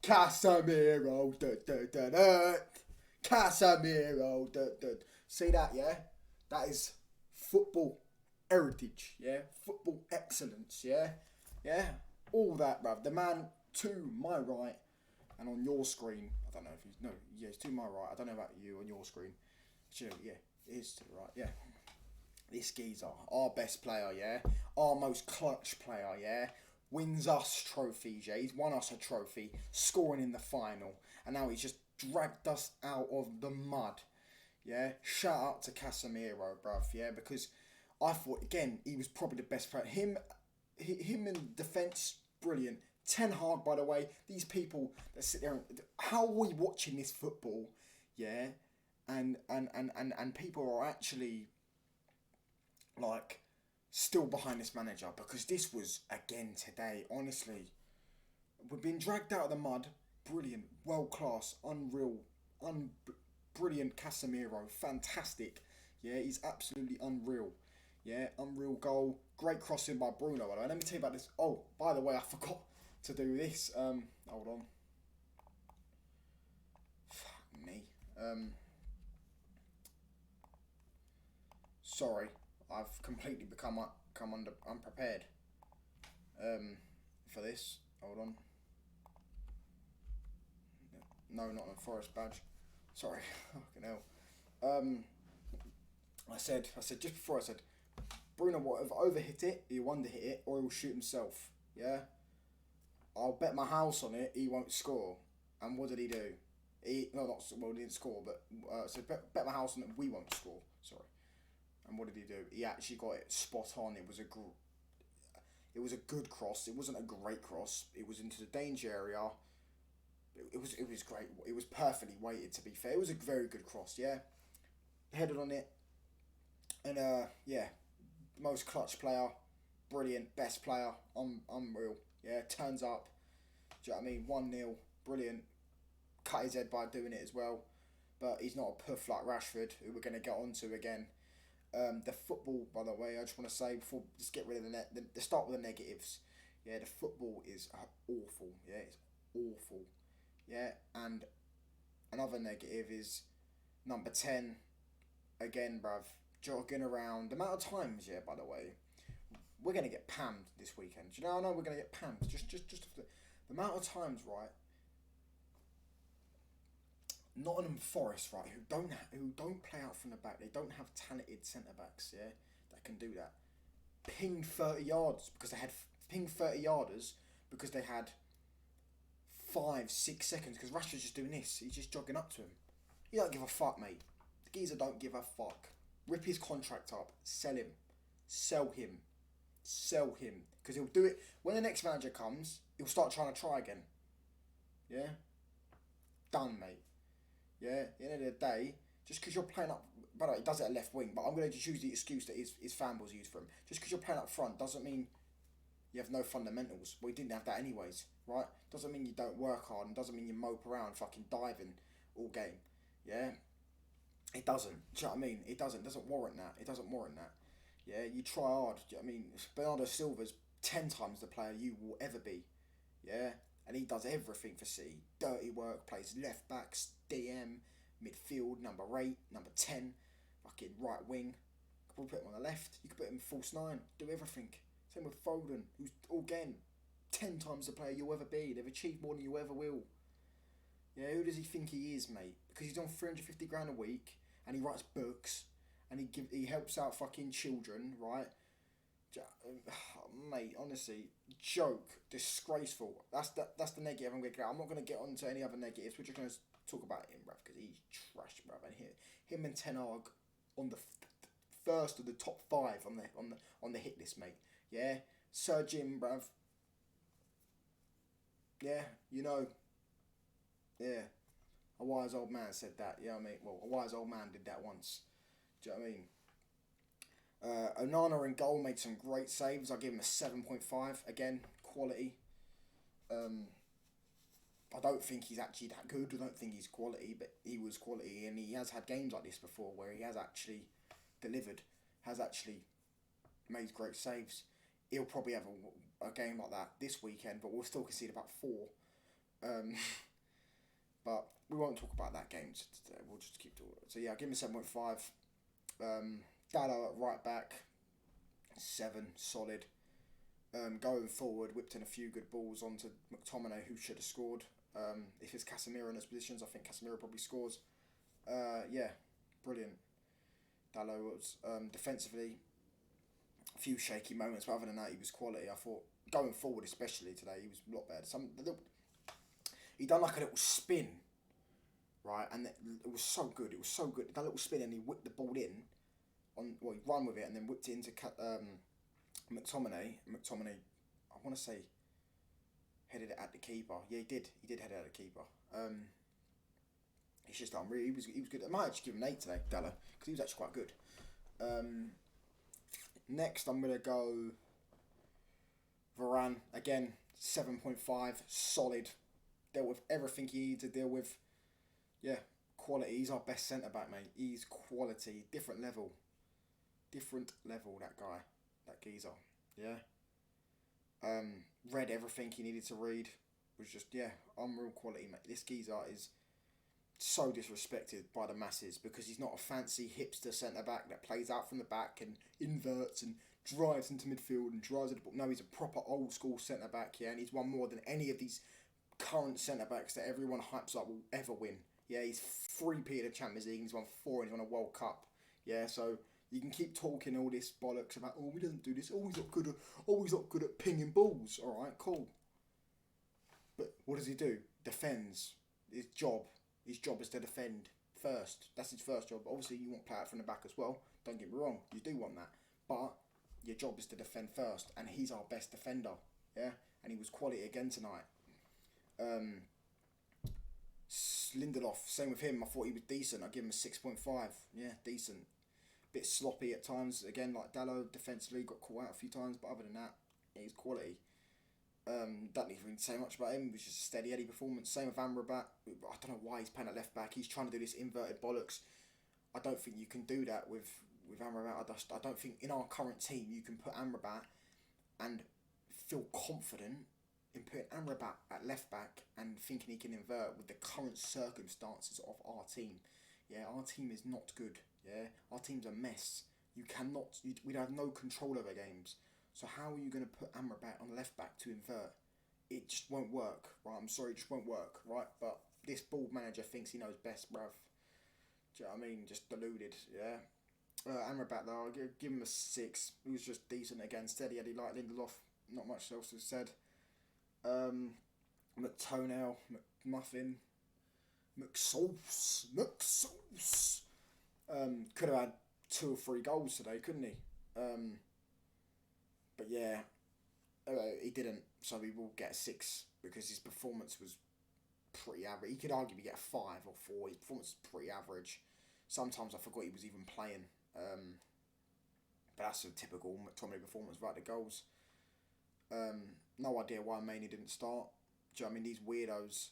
Casemiro, Casemiro, See that, yeah? That is football heritage, yeah? Football excellence, yeah? Yeah? All that, bruv. The man to my right and on your screen, I don't know if he's, no, yeah, it's to my right. I don't know about you on your screen. Sure, yeah, it is to the right, yeah. This geezer, our best player, yeah? Our most clutch player, yeah? Wins us trophies, yeah? He's won us a trophy, scoring in the final, and now he's just dragged us out of the mud, yeah? Shout out to Casemiro, bruv, yeah? Because I thought, again, he was probably the best player. Him in defence, brilliant. Ten Hag, by the way, these people that sit there and how are we watching this football, yeah? And people are actually like still behind this manager because this was again today. Honestly, we've been dragged out of the mud. Brilliant, world class, unreal, brilliant. Casemiro, fantastic. Yeah, he's absolutely unreal. Yeah, unreal goal. Great crossing by Bruno. By the way. Let me tell you about this. Oh, by the way, I forgot to do this. Hold on. Fuck me. Sorry, I've completely come under unprepared. For this. Hold on. No, not an N.Forrest badge. Sorry, fucking hell. I said just before I said, Bruno will either overhit it, he'll underhit it, or he'll shoot himself. Yeah, I'll bet my house on it. He won't score. And what did he do? He no, not well. He didn't score, but so bet my house on it. We won't score. Sorry. And what did he do? He actually got it spot on. It was a good cross. It wasn't a great cross. It was into the danger area. It was great. It was perfectly weighted. To be fair, it was a very good cross. Yeah, headed on it, and yeah, most clutch player, brilliant, best player, unreal. Yeah, turns up. Do you know what I mean? 1-0, brilliant. Cut his head by doing it as well, but he's not a puff like Rashford, who we're going to get onto again. The football, by the way, I just want to say before just get rid of the start with the negatives. Yeah, the football is awful. Yeah, it's awful. Yeah, and another negative is number 10 again, bruv. Jogging around. The amount of times, yeah, by the way, we're gonna get pammed this weekend. Do you know? I know we're gonna get pammed. Just the amount of times, right? Nottingham Forest, right, who don't play out from the back. They don't have talented centre backs, yeah, that can do that. Ping 30 yards because they had ping 30 yarders because they had 5, 6 seconds because Rashford's just doing this. He's just jogging up to him. He don't give a fuck, mate. The geezer don't give a fuck. Rip his contract up. Sell him. Sell him. Sell him. Because he'll do it when the next manager comes. He'll start trying to try again. Yeah. Done, mate. Yeah, at the end of the day, just because you're playing up, by the way, he does it at left wing, but I'm going to just use the excuse that his fan boys use for him. Just because you're playing up front doesn't mean you have no fundamentals. Well, he didn't have that anyways, right? Doesn't mean you don't work hard and doesn't mean you mope around fucking diving all game. Yeah? It doesn't. Do you know what I mean? It doesn't warrant that. It doesn't warrant that. Yeah, you try hard. Do you know what I mean? Bernardo Silva's 10 times the player you will ever be. Yeah? And he does everything for City. Dirty work, plays left backs, DM, midfield, number 8, number 10, fucking right wing. You could put him on the left, you could put him false 9, do everything. Same with Foden, who's, again, 10 times the player you'll ever be. They've achieved more than you ever will. Yeah, who does he think he is, mate? Because he's on 350 grand a week, and he writes books, and he helps out fucking children, right? Mate, honestly, joke, disgraceful. That's the negative I'm gonna get. I'm not gonna get onto any other negatives. We're just gonna talk about him, bruv, because he's trash, bruv. And him and Ten Hag on the first of the top 5 on the hit list, mate. Yeah, Sir Jim, bruv. Yeah, you know. Yeah, a wise old man said that. Yeah, I mean, well, a wise old man did that once. Do you know what I mean? Onana in goal made some great saves. I give him a 7.5. Again, quality. I don't think he's actually that good. I don't think he's quality, but he was quality, and he has had games like this before where he has actually delivered, has actually made great saves. He'll probably have a game like that this weekend, but we'll still concede about 4. Um, but we won't talk about that game today. We'll just keep talking. So yeah, give him a 7.5. Dallo at right back, 7, solid. Going forward, whipped in a few good balls onto McTominay, who should have scored. If it's Casemiro in those positions, I think Casemiro probably scores. Yeah, brilliant. Dallo was defensively a few shaky moments, but other than that, he was quality. I thought going forward, especially today, he was a lot better. He done like a little spin, right, and it was so good. It was so good. That little spin, and he whipped the ball in. He ran with it and then whipped it into McTominay. McTominay, I want to say, headed it at the keeper. Yeah, he did. He did head it at the keeper. He's just unreal. He was good. I might actually give him an 8 today, Della, because he was actually quite good. Next, I'm gonna go Varane again. 7.5, solid. Dealt with everything he needed to deal with. Yeah, quality. He's our best centre back, mate. He's quality. Different level. That guy, that geezer. Yeah. Read everything he needed to read. Was just unreal quality, mate. This geezer is so disrespected by the masses because he's not a fancy hipster centre back that plays out from the back and inverts and drives into midfield and drives at the ball. No, he's a proper old school centre back, and he's won more than any of these current centre backs that everyone hypes up will ever win. Yeah, he's 3P at the Champions League and he's won 4 and he's won a World Cup. Yeah, so you can keep talking all this bollocks about we don't do this. He's not good at pinging balls. All right, cool. But what does he do? Defends. His job is to defend first. That's his first job. Obviously, you want to play out from the back as well. Don't get me wrong. You do want that. But your job is to defend first. And he's our best defender. Yeah? And he was quality again tonight. Lindelof, same with him. I thought he was decent. I give him a 6.5. Yeah, decent. Bit sloppy at times. Again, like Dallo, defensively, got caught out a few times. But other than that, he's quality. Don't need to say much about him. It was just a steady Eddie performance. Same with Amrabat. I don't know why he's playing at left back. He's trying to do this inverted bollocks. I don't think you can do that with Amrabat. I don't think in our current team you can put Amrabat and feel confident in putting Amrabat at left back and thinking he can invert with the current circumstances of our team. Yeah, our team is not good. Yeah, our team's a mess. We'd have no control over games. So how are you going to put Amrabat on left back to invert? It just won't work, right? I'm sorry, it just won't work, right? But this bald manager thinks he knows best, bruv. Do you know what I mean? Just deluded, yeah. Amrabat though, I'll give him a 6. He was just decent again, steady Eddie like Lindelof. Not much else to be said. McTonail, McMuffin, McSauce. Could have had 2 or 3 goals today, couldn't he? But yeah, he didn't, so he will get a 6 because his performance was pretty average. He could arguably get a 5 or 4. His performance was pretty average. Sometimes I forgot he was even playing. But that's a typical McTominay performance, right? The goals. No idea why Maney didn't start. Do you know what I mean? These weirdos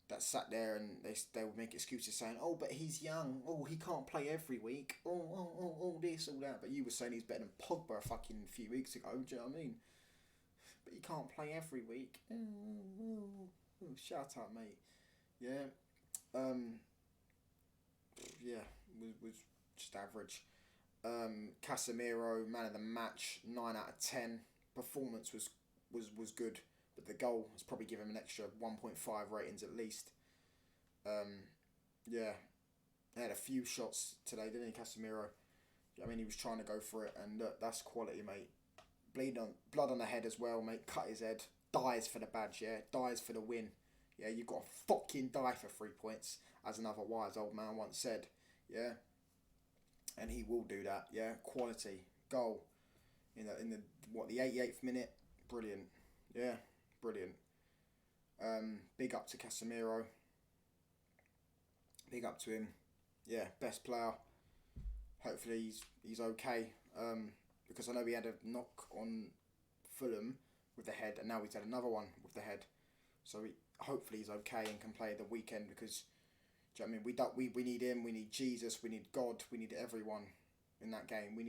that sat there and they would make excuses saying, but he's young. He can't play every week. This, all that. But you were saying he's better than Pogba a fucking few weeks ago. Do you know what I mean? But he can't play every week. Shut up, mate. Yeah. Yeah, was just average. Casemiro, man of the match, 9 out of 10. Performance was good, but the goal has probably given him an extra 1.5 ratings at least. Yeah, he had a few shots today, didn't he, Casemiro? I mean, he was trying to go for it, and that's quality, mate. Blood on the head as well, mate. Cut his head. Dies for the badge, yeah. Dies for the win. Yeah, you've got to fucking die for 3 points, as another wise old man once said. Yeah, and he will do that. Yeah, quality goal in the 88th minute. Brilliant. Yeah, brilliant. Big up to Casemiro. Big up to him. Yeah, best player. Hopefully he's okay. Because I know he had a knock on Fulham with the head, and now he's had another one with the head. So hopefully he's okay and can play the weekend because, do you know what I mean? We need him. We need Jesus. We need God. We need everyone in that game. We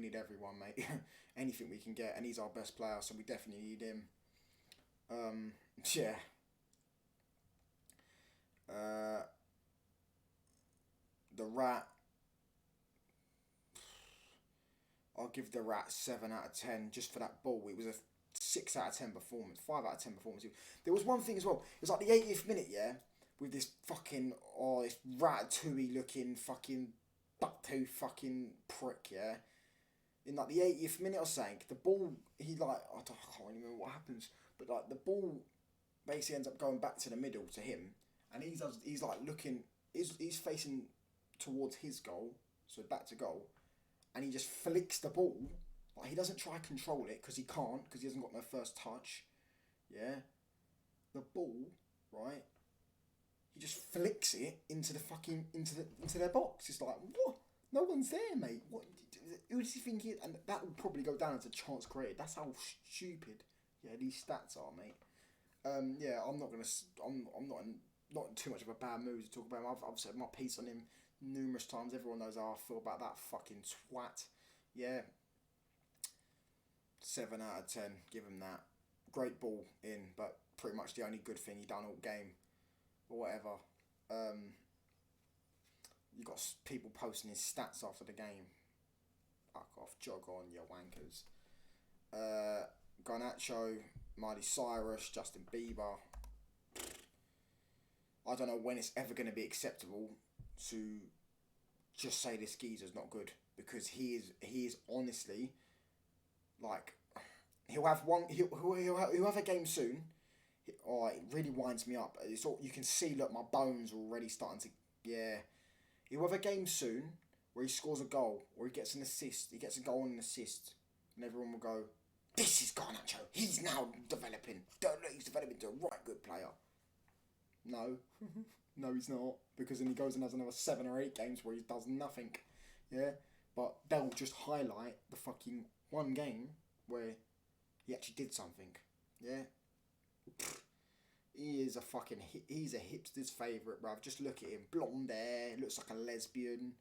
need everyone, mate. Anything we can get, and he's our best player, so we definitely need him. Yeah. Uh, the Rat, I'll give the Rat 7 out of 10 just for that ball. It was a 6 out of 10 performance, 5 out of 10 performance. There was one thing as well. It was like the 80th minute, yeah, with this fucking this ratatouille looking fucking bucktooth fucking prick, yeah. In like the 80th minute or something, the ball he like I can't really remember what happens, but like the ball basically ends up going back to the middle to him, and he's like looking, he's facing towards his goal, so back to goal, and he just flicks the ball. Like he doesn't try to control it because he can't, because he hasn't got no first touch. Yeah, the ball, right? He just flicks it into the fucking into their box. It's like, what? No one's there, mate. What? Who does he think he is? And that will probably go down as a chance created. That's how stupid, yeah, these stats are, mate. Yeah, I'm not gonna. I'm not in too much of a bad mood to talk about him. I've said my piece on him numerous times. Everyone knows how I feel about that fucking twat. Yeah. 7 out of 10. Give him that. Great ball in, but pretty much the only good thing he done all game, or whatever. You got people posting his stats after the game. Fuck off, jog on, you wankers. Garnacho, Miley Cyrus, Justin Bieber. I don't know when it's ever going to be acceptable to just say this geezer's not good, because he is honestly, like, he'll have a game soon. Oh, it really winds me up. It's all, you can see, look, my bones are already starting to, yeah. He'll have a game soon where he scores a goal, or he gets an assist. He gets a goal and an assist, and everyone will go, "This is Garnacho. He's now developing. He's developing into a right good player." No, no, he's not, because then he goes and has another 7 or 8 games where he does nothing. Yeah, but they'll just highlight the fucking one game where he actually did something. Yeah. He is a fucking, he's a hipster's favourite, bruv. Just look at him. Blonde hair, looks like a lesbian.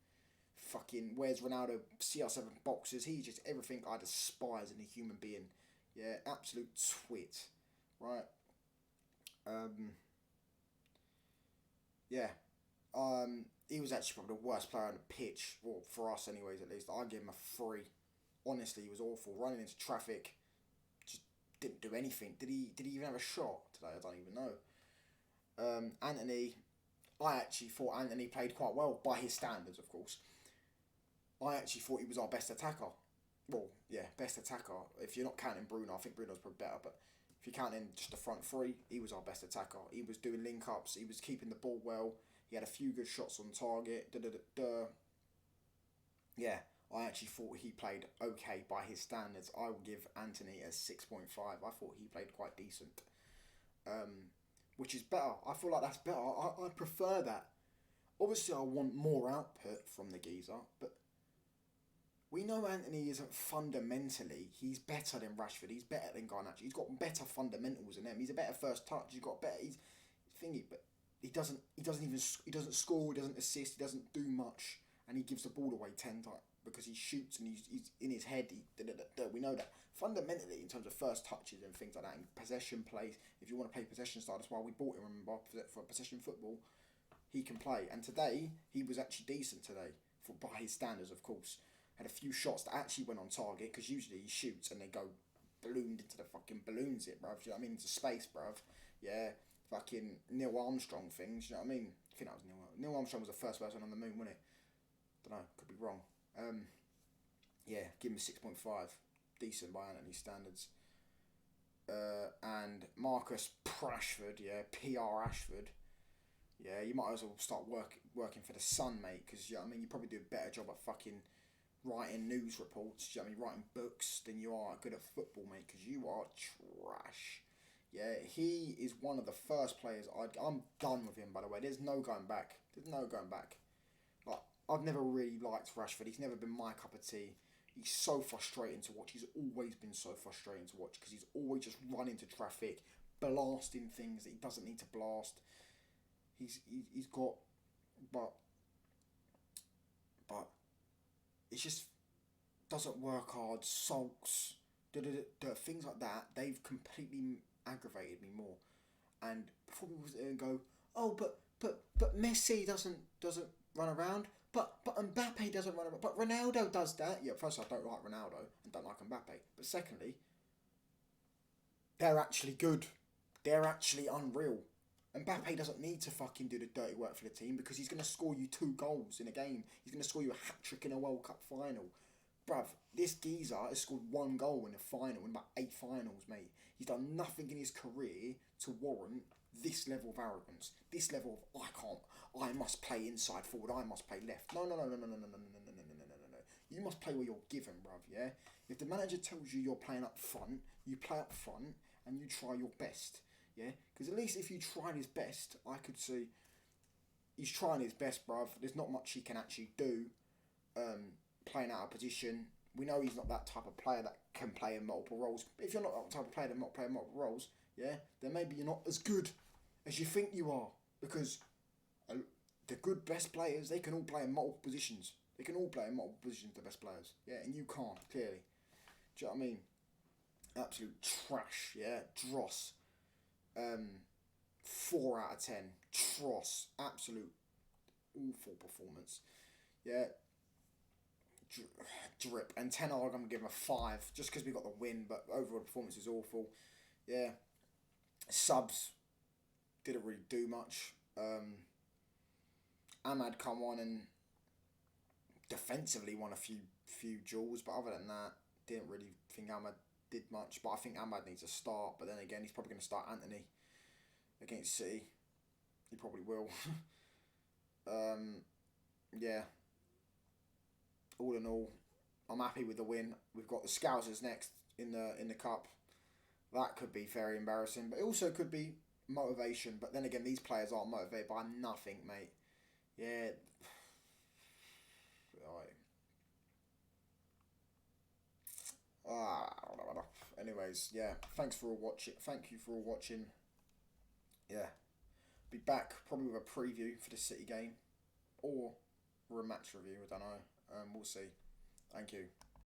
Fucking wears Ronaldo CR7 boxes. He's just everything I despise in a human being. Yeah, absolute twit. Right. Yeah. He was actually probably the worst player on the pitch. Well, for us anyways, at least. I'd give him a 3. Honestly, he was awful. Running into traffic. Didn't do anything. Did he even have a shot today? I don't even know. Anthony, I actually thought Anthony played quite well by his standards, of course. I actually thought he was our best attacker. Well, yeah, best attacker. If you're not counting Bruno, I think Bruno's probably better, but if you're counting just the front three, he was our best attacker. He was doing link-ups, he was keeping the ball well, he had a few good shots on target, Yeah, I actually thought he played okay by his standards. I will give Anthony a 6.5. I thought he played quite decent. Which is better. I feel like that's better. I prefer that. Obviously, I want more output from the geezer, but we know Anthony isn't fundamentally. He's better than Rashford. He's better than Garnacho. He's got better fundamentals than them. He's a better first touch. He's got better. He's thingy, but he doesn't score. He doesn't assist. He doesn't do much, and he gives the ball away 10 times because he shoots and he's in his head. We know that fundamentally in terms of first touches and things like that, in possession plays. If you want to play possession style, that's why we bought him. Remember, for possession football, he can play. And today he was actually decent today by his standards, of course. Had a few shots that actually went on target, because usually he shoots and they go ballooned into the fucking balloons it, bruv. You know what I mean? Into space, bruv. Yeah, fucking Neil Armstrong things. You know what I mean? I think that was Neil Armstrong was the first person on the moon, wasn't it? Don't know. Could be wrong. Yeah, give him a 6.5. Decent by Anthony's standards. And Marcus Rashford, yeah, PR Ashford. Yeah, you might as well start working for the Sun, mate, because you know what I mean, you probably do a better job at fucking writing news reports, you know what I mean, writing books than you are good at football, mate, because you are trash. Yeah, he is one of the first players I'm done with him, by the way. There's no going back. Like, I've never really liked Rashford. He's never been my cup of tea. He's so frustrating to watch. He's always been so frustrating to watch, because he's always just running into traffic, blasting things that he doesn't need to blast. He's got, but it just doesn't work hard, sulks, things like that. They've completely aggravated me more. And before people sit there and go, oh, but but Messi doesn't run around. But Mbappe doesn't run around. But Ronaldo does that. Yeah, first I don't like Ronaldo and don't like Mbappe. But secondly, they're actually good. They're actually unreal. Mbappe doesn't need to fucking do the dirty work for the team because he's going to score you 2 goals in a game. He's going to score you a hat-trick in a World Cup final. Bruv, this geezer has scored 1 goal in a final in about 8 finals, mate. He's done nothing in his career to warrant this level of arrogance. This level of, I must play inside forward, I must play left. No. You must play where you're given, bruv, yeah? If the manager tells you you're playing up front, you play up front and you try your best, yeah? Because at least if you tried his best, I could see he's trying his best, bruv. There's not much he can actually do playing out of position. We know he's not that type of player that can play in multiple roles. But if you're not that type of player that not play in multiple roles, yeah, then maybe you're not as good as you think you are. Because the good best players, they can all play in multiple positions. They can all play in multiple positions, the best players. Yeah, and you can't, clearly. Do you know what I mean? Absolute trash, yeah? Dross. 4 out of 10. Dross. Absolute awful performance. Yeah. Drip. And 10 I'm going to give him a 5 just because we got the win, but overall performance is awful. Yeah. Subs didn't really do much. Ahmad come on and defensively won a few duels, but other than that, didn't really think Ahmad did much. But I think Ahmad needs to start. But then again, he's probably going to start Anthony against City. He probably will. Yeah. All in all, I'm happy with the win. We've got the Scousers next in the cup. That could be very embarrassing, but it also could be motivation. But then again, these players aren't motivated by nothing, mate. Yeah. Anyways, yeah. Thanks for all watching. Thank you for all watching. Yeah. Be back probably with a preview for the City game, or a match review. I don't know. We'll see. Thank you.